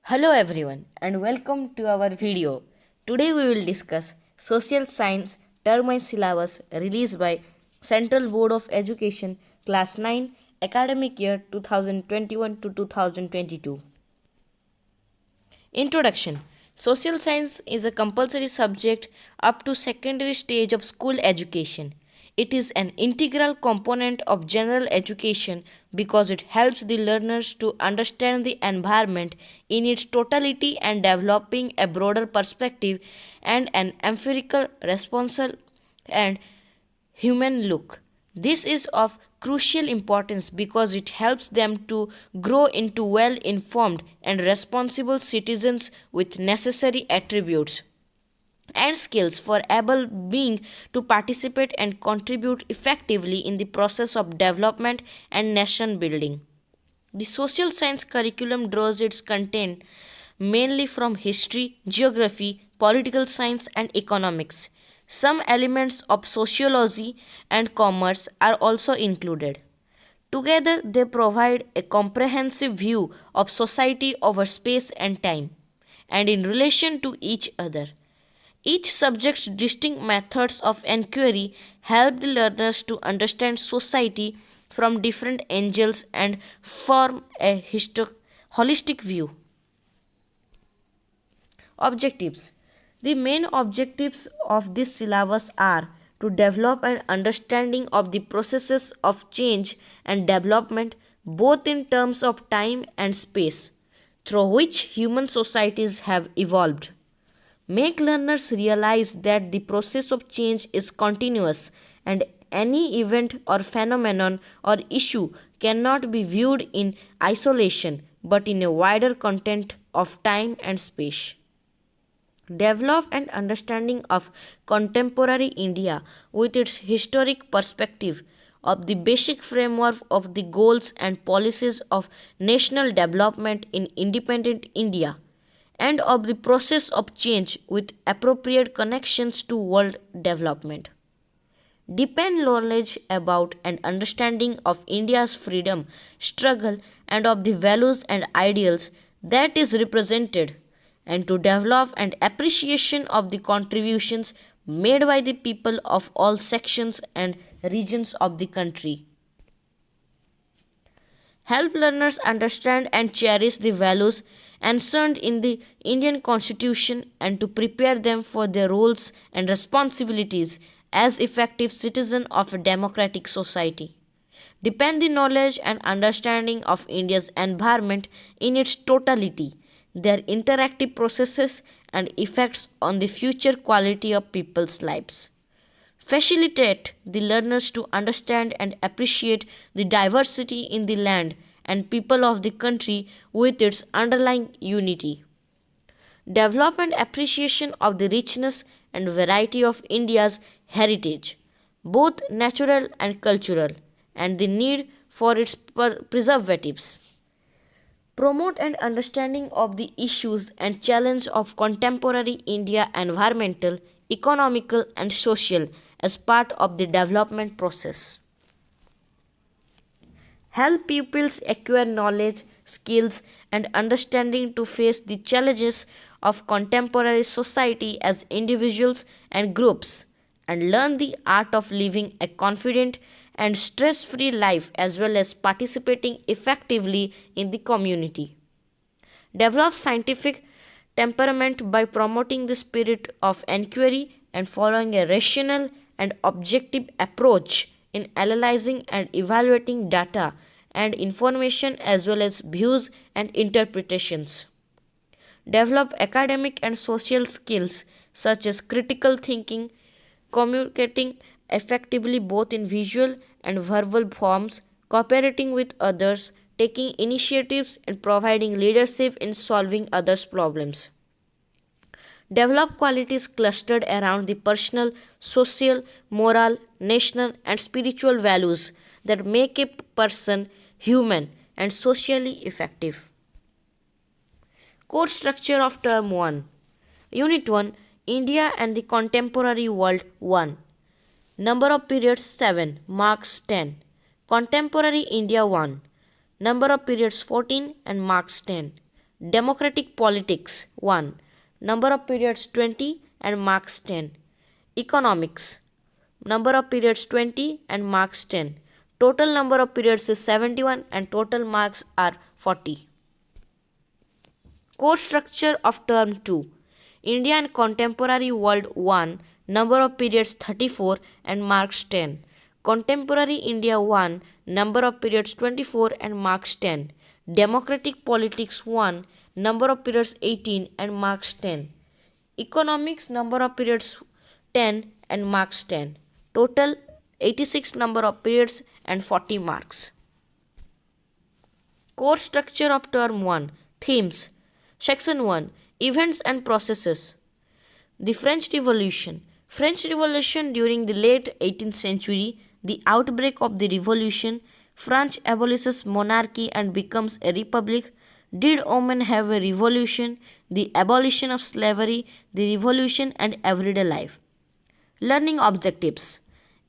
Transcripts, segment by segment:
Hello everyone and welcome to our video. Today we will discuss Social Science Term and Syllabus released by Central Board of Education Class 9 Academic Year 2021 to 2022. Introduction. Social science is a compulsory subject up to secondary stage of school education. It is an integral component of general education because it helps the learners to understand the environment in its totality and developing a broader perspective and an empirical, responsible and human look. This is of crucial importance because it helps them to grow into well informed and responsible citizens with necessary attributes and skills for able being to participate and contribute effectively in the process of development and nation building. The social science curriculum draws its content mainly from history, geography, political science, and economics. Some elements of sociology and commerce are also included. Together, they provide a comprehensive view of society over space and time, and in relation to each other. Each subject's distinct methods of inquiry help the learners to understand society from different angles and form a holistic view. Objectives. The main objectives of this syllabus are to develop an understanding of the processes of change and development both in terms of time and space through which human societies have evolved. Make learners realize that the process of change is continuous and any event or phenomenon or issue cannot be viewed in isolation but in a wider content of time and space. Develop an understanding of contemporary India with its historic perspective of the basic framework of the goals and policies of national development in independent India and of the process of change with appropriate connections to world development. Deepen knowledge about and understanding of India's freedom struggle and of the values and ideals that is represented, and to develop an appreciation of the contributions made by the people of all sections and regions of the country. Help learners understand and cherish the values enshrined in the Indian Constitution and to prepare them for their roles and responsibilities as effective citizens of a democratic society. Depend the knowledge and understanding of India's environment in its totality, their interactive processes and effects on the future quality of people's lives. Facilitate the learners to understand and appreciate the diversity in the land and people of the country with its underlying unity. Develop an appreciation of the richness and variety of India's heritage, both natural and cultural, and the need for its preservatives. Promote an understanding of the issues and challenges of contemporary India environmental, economical, and social as part of the development process. Help pupils acquire knowledge, skills, and understanding to face the challenges of contemporary society as individuals and groups, and learn the art of living a confident and stress free life as well as participating effectively in the community. Develop scientific temperament by promoting the spirit of inquiry and following a rational and objective approach in analyzing and evaluating data and information as well as views and interpretations. Develop academic and social skills such as critical thinking, communicating effectively both in visual and verbal forms, cooperating with others, taking initiatives, and providing leadership in solving others' problems. Develop qualities clustered around the personal, social, moral, national, and spiritual values that make a person human and socially effective. Course structure of Term 1. Unit 1, India and the Contemporary World 1. Number of periods 7, marks 10. Contemporary India 1. Number of periods 14 and marks 10. Democratic politics 1. Number of periods 20 and marks 10. Economics. Number of periods 20 and marks 10. Total number of periods is 71 and total marks are 40. Course structure of term 2. India and Contemporary World 1. Number of periods 34 and marks 10. Contemporary India 1. Number of periods 24 and marks 10. Democratic Politics 1. Number of periods 18 and marks 10. Economics number of periods 10 and marks 10. Total 86 number of periods and 40 marks. Course structure of term 1. Themes. Section 1. Events and processes. The French Revolution. French Revolution during the late 18th century. The outbreak of the revolution. France abolishes monarchy and becomes a republic. Did women have a revolution? The abolition of slavery, the revolution and everyday life. Learning objectives.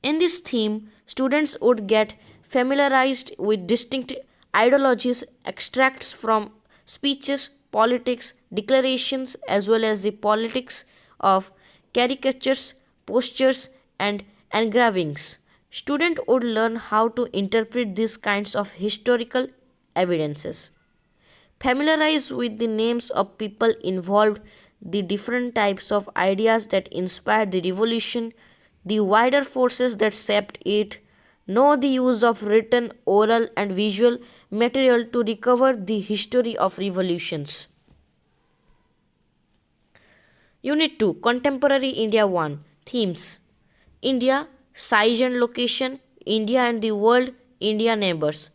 In this theme, students would get familiarized with distinct ideologies, extracts from speeches, politics, declarations, as well as the politics of caricatures, postures, and engravings. Students would learn how to interpret these kinds of historical evidences. Familiarize with the names of people involved, the different types of ideas that inspired the revolution, the wider forces that shaped it. Know the use of written, oral, and visual material to recover the history of revolutions. Unit 2. Contemporary India 1. Themes. India, size and location, India and the world, India neighbors.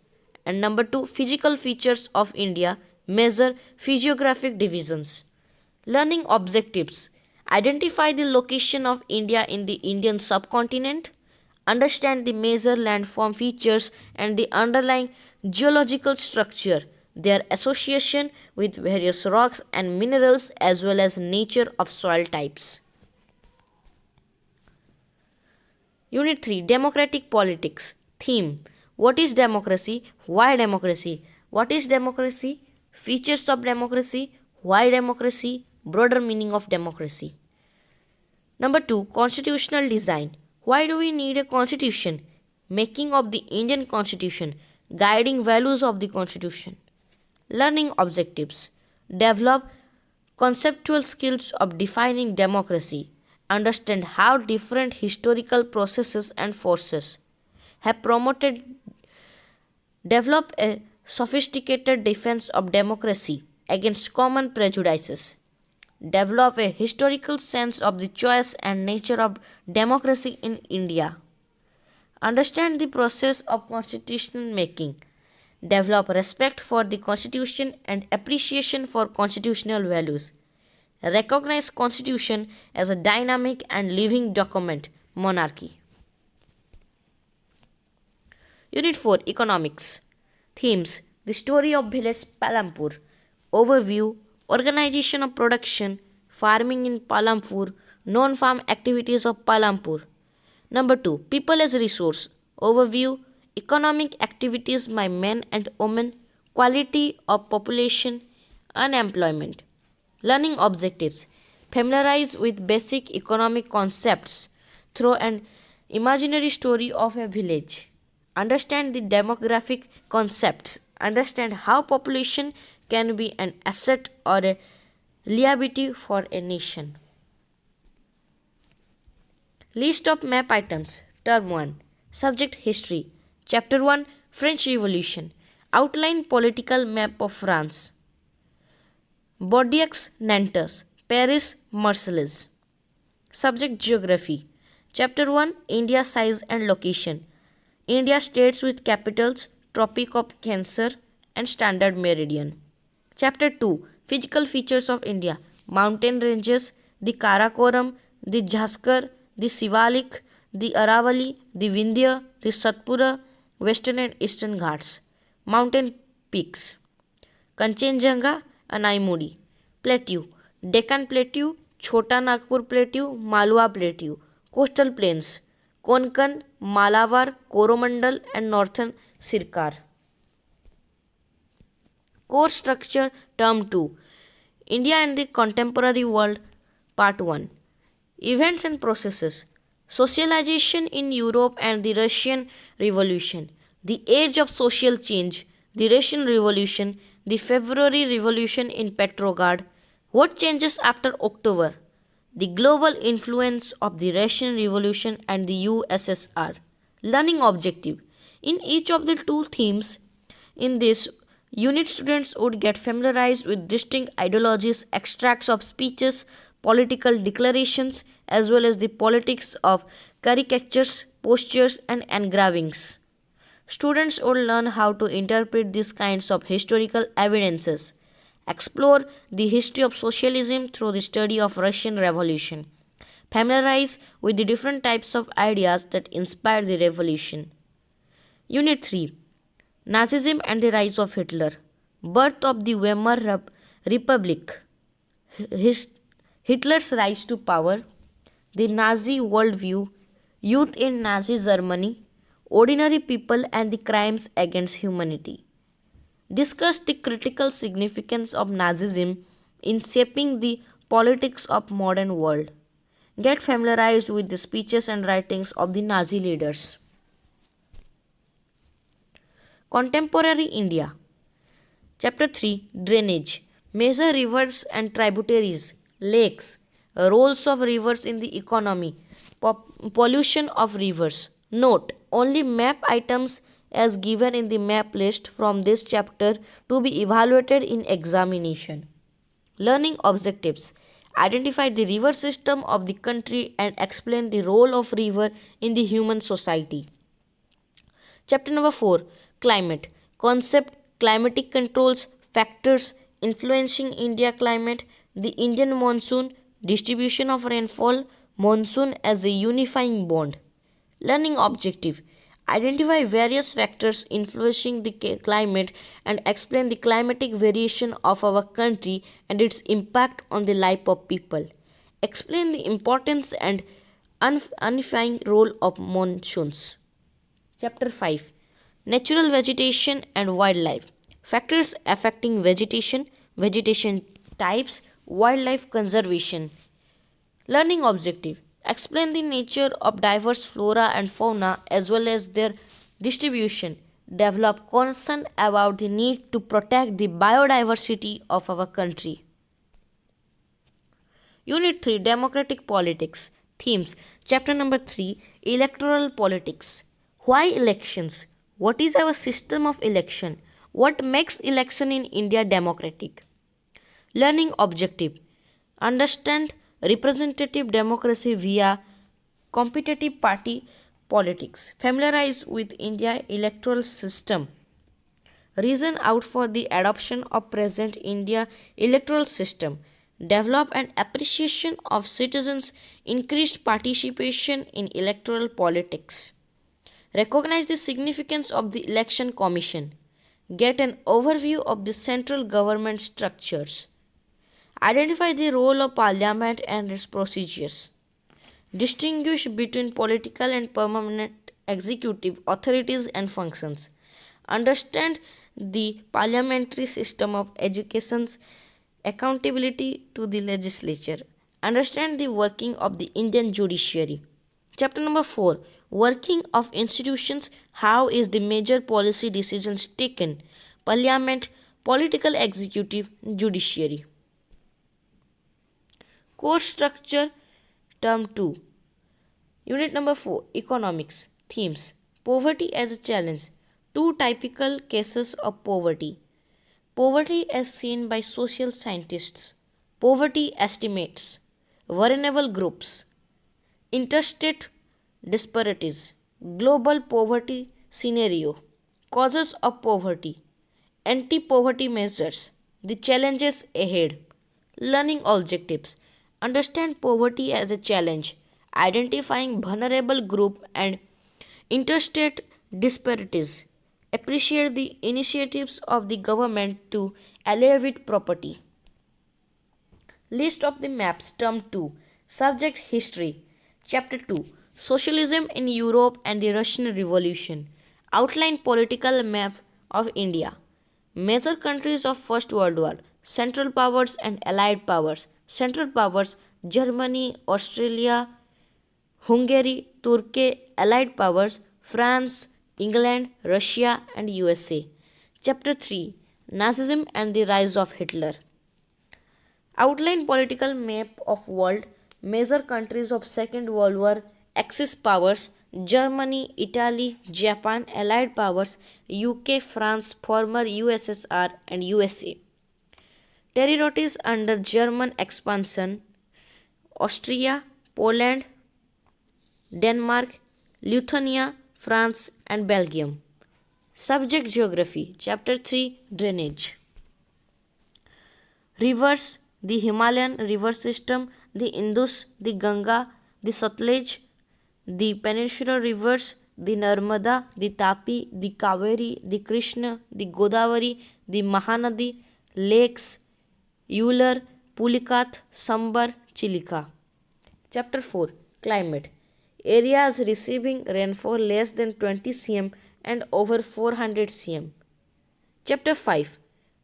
And number 2. Physical features of India, measure physiographic divisions. Learning objectives. Identify the location of India in the Indian subcontinent. Understand the major landform features and the underlying geological structure, their association with various rocks and minerals as well as nature of soil types. Unit 3. Democratic Politics. Theme. What is democracy? Why democracy? What is democracy? Features of democracy. Why democracy? Broader meaning of democracy. Number 2. Constitutional design. Why do we need a constitution? Making of the Indian constitution. Guiding values of the constitution. Learning objectives. Develop conceptual skills of defining democracy. Understand how different historical processes and forces have promoted. Develop a sophisticated defense of democracy against common prejudices. Develop a historical sense of the choice and nature of democracy in India. Understand the process of constitutional making. Develop respect for the constitution and appreciation for constitutional values. Recognize constitution as a dynamic and living document, monarchy. Unit 4. Economics. Themes. The story of village Palampur. Overview. Organization of production, farming in Palampur, non-farm activities of Palampur. Number 2. People as resource. Overview. Economic activities by men and women, quality of population, unemployment. Learning objectives. Familiarize with basic economic concepts through an imaginary story of a village. Understand the demographic concepts. Understand how population can be an asset or a liability for a nation. List of map items. Term 1. Subject History. Chapter 1. French Revolution. Outline political map of France. Bordeaux, Nantes. Paris, Marseilles. Subject Geography. Chapter 1. India size and location. India states with capitals, Tropic of Cancer and Standard Meridian. Chapter 2. Physical features of India. Mountain ranges, the Karakoram, the Jhaskar, the Sivalik, the Aravali, the Vindhya, the Satpura, Western and Eastern Ghats. Mountain peaks. Kanchenjunga and Aimuri. Plateau. Deccan Plateau, Chota Nagpur Plateau, Malwa Plateau. Coastal plains. Konkan, Malabar, Coromandel and Northern Sirkar. Course structure term 2. India and the contemporary world part 1. Events and processes. Socialization in Europe and the Russian Revolution. The age of social change. The Russian Revolution. The February Revolution in Petrograd. What changes after October? The global influence of the Russian Revolution and the USSR. Learning objective. In each of the two themes, in this unit, students would get familiarized with distinct ideologies, extracts of speeches, political declarations, as well as the politics of caricatures, postures, and engravings. Students would learn how to interpret these kinds of historical evidences, explore the history of socialism through the study of Russian Revolution, familiarize with the different types of ideas that inspired the revolution. Unit 3. Nazism and the rise of Hitler. Birth of the Weimar Republic. Hitler's rise to power. The Nazi worldview. Youth in Nazi Germany. Ordinary people and the crimes against humanity. Discuss the critical significance of Nazism in shaping the politics of modern world. Get familiarized with the speeches and writings of the Nazi leaders. Contemporary India. Chapter 3. Drainage. Major rivers and tributaries, lakes, roles of rivers in the economy, pollution of rivers. Note, only map items as given in the map list from this chapter to be evaluated in examination. Learning objectives. Identify the river system of the country and explain the role of river in the human society. Chapter number 4. Climate. Concept, climatic controls, factors influencing India climate, the Indian monsoon, distribution of rainfall, monsoon as a unifying bond. Learning objective. Identify various factors influencing the climate and explain the climatic variation of our country and its impact on the life of people. Explain the importance and unifying role of monsoons. Chapter 5. Natural vegetation and wildlife. Factors affecting vegetation, vegetation types, wildlife conservation. Learning objective. Explain the nature of diverse flora and fauna as well as their distribution. Develop concern about the need to protect the biodiversity of our country. Unit 3. Democratic Politics. Themes. Chapter number 3. Electoral Politics. Why elections? What is our system of election? What makes election in India democratic? Learning objective. Understand representative democracy via competitive party politics. Familiarize with India electoral system. Reason out for the adoption of present India electoral system. Develop an appreciation of citizens' increased participation in electoral politics. Recognize the significance of the election commission. Get an overview of the central government structures. Identify the role of parliament and its procedures. Distinguish between political and permanent executive authorities and functions. Understand the parliamentary system of education's accountability to the legislature. Understand the working of the Indian judiciary. Chapter number 4. Working of institutions. How is the major policy decisions taken? Parliament, political executive, judiciary. Course structure term 2. Unit number 4. Economics. Themes. Poverty as a challenge. Two typical cases of poverty. Poverty as seen by social scientists. Poverty estimates. Vulnerable groups. Interstate disparities. Global poverty scenario. Causes of poverty. Anti-poverty measures. The challenges ahead. Learning objectives. Understand poverty as a challenge. Identifying vulnerable group and interstate disparities. Appreciate the initiatives of the government to alleviate poverty. List of the maps term 2. Subject history. Chapter 2. Socialism in Europe and the Russian Revolution. Outline political map of India. Major countries of First World War, Central Powers and Allied Powers. Central Powers, Germany, Australia, Hungary, Turkey, Allied Powers, France, England, Russia and USA. Chapter 3, Nazism and the Rise of Hitler. Outline political map of world, major countries of Second World War, Axis powers, Germany, Italy, Japan, Allied powers, UK, France, former USSR and USA. Territories under German expansion, Austria, Poland, Denmark, Lithuania, France and Belgium. Subject Geography, Chapter 3, Drainage. Rivers, the Himalayan river system, the Indus, the Ganga, the Satluj, the peninsular rivers, the Narmada, the Tapi, the Kaveri, the Krishna, the Godavari, the Mahanadi, lakes, Euler, Pulikat, Sambar, Chilika. Chapter 4, Climate. Areas receiving rainfall less than 20 cm and over 400 cm. Chapter 5,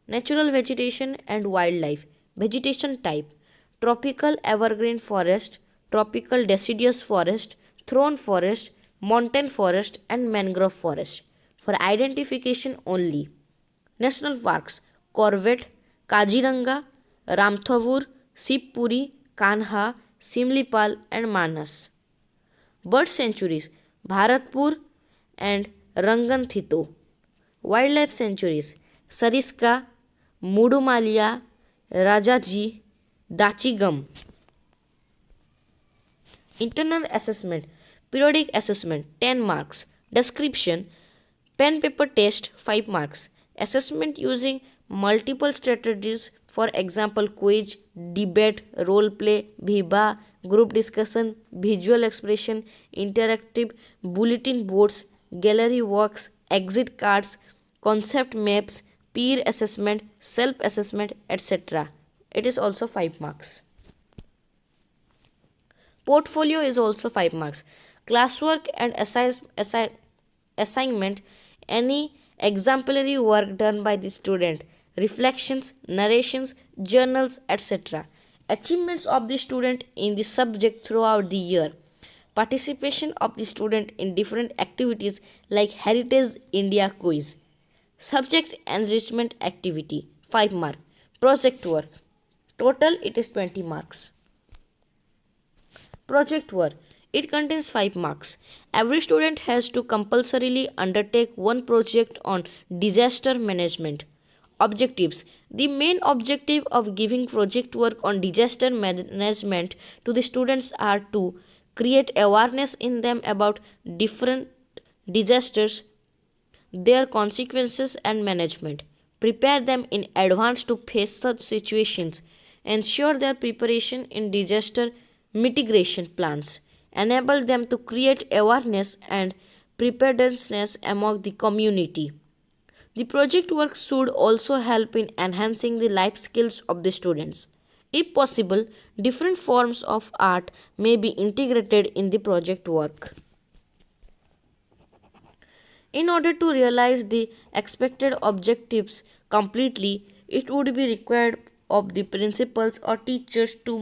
Natural Vegetation and Wildlife. Vegetation type, tropical evergreen forest, tropical deciduous forest, thorn forest, montane forest and mangrove forest. For identification only. National parks, Corvette, Kaziranga, Ramthavur, Shivpuri, Kanha, Simlipal and Manas. Bird sanctuaries, Bharatpur and Ranganthito. Wildlife sanctuaries, Sariska, Mudumalia, Rajaji, Dachigam. Internal assessment, periodic assessment 10 marks. Description, pen paper test 5 marks. Assessment using multiple strategies, for example quiz, debate, role play, viva, group discussion, visual expression, interactive, bulletin boards, gallery walks, exit cards, concept maps, peer assessment, self assessment, etc. It is also 5 marks. Portfolio is also 5 marks. Classwork and assignment, any exemplary work done by the student, reflections, narrations, journals, etc. Achievements of the student in the subject throughout the year. Participation of the student in different activities like Heritage India Quiz. Subject enrichment activity 5 mark. Project work. Total it is 20 marks. Project work. It contains 5 marks. Every student has to compulsorily undertake one project on disaster management. Objectives. The main objective of giving project work on disaster management to the students are to create awareness in them about different disasters, their consequences and management, prepare them in advance to face such situations, ensure their preparation in disaster mitigation plans, enable them to create awareness and preparedness among the community. The project work should also help in enhancing the life skills of the students. If possible, different forms of art may be integrated in the project work. In order to realize the expected objectives completely, it would be required of the principals or teachers to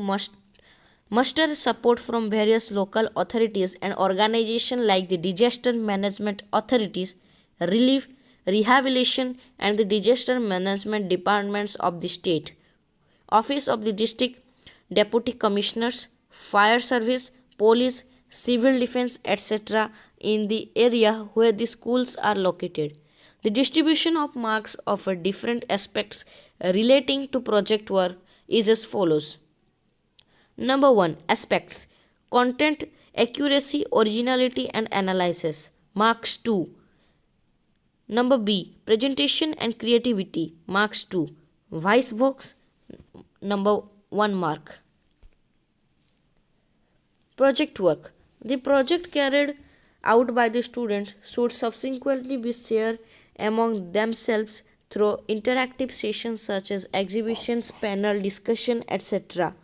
muster support from various local authorities and organizations like the disaster management authorities, relief, rehabilitation and the disaster management departments of the state, office of the district deputy commissioners, fire service, police, civil defense, etc. in the area where the schools are located. The distribution of marks of different aspects relating to project work is as follows. Number 1. Aspects: content, accuracy, originality and analysis. Marks 2. Number B. Presentation and creativity. Marks 2. Vice box. Number 1 mark. Project work. The project carried out by the students should subsequently be shared among themselves through interactive sessions such as exhibitions, panel discussion, etc.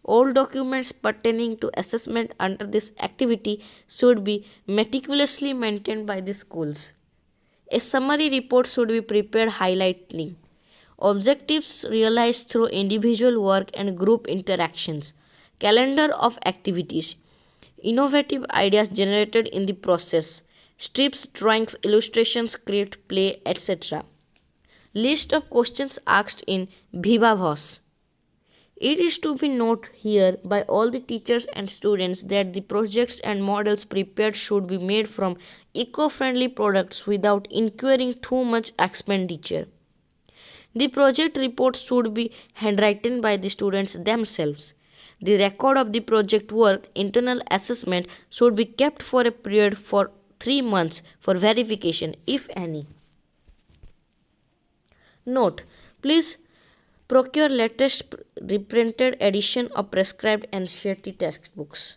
All documents pertaining to assessment under this activity should be meticulously maintained by the schools. A summary report should be prepared highlighting objectives realized through individual work and group interactions, calendar of activities, innovative ideas generated in the process, strips, drawings, illustrations, script, play, etc. List of questions asked in Viva Voce. It is to be noted here by all the teachers and students that the projects and models prepared should be made from eco-friendly products without incurring too much expenditure. The project report should be handwritten by the students themselves. The record of the project work internal assessment should be kept for a period for 3 months for verification, if any. Note: please procure latest reprinted edition of prescribed NCERT textbooks.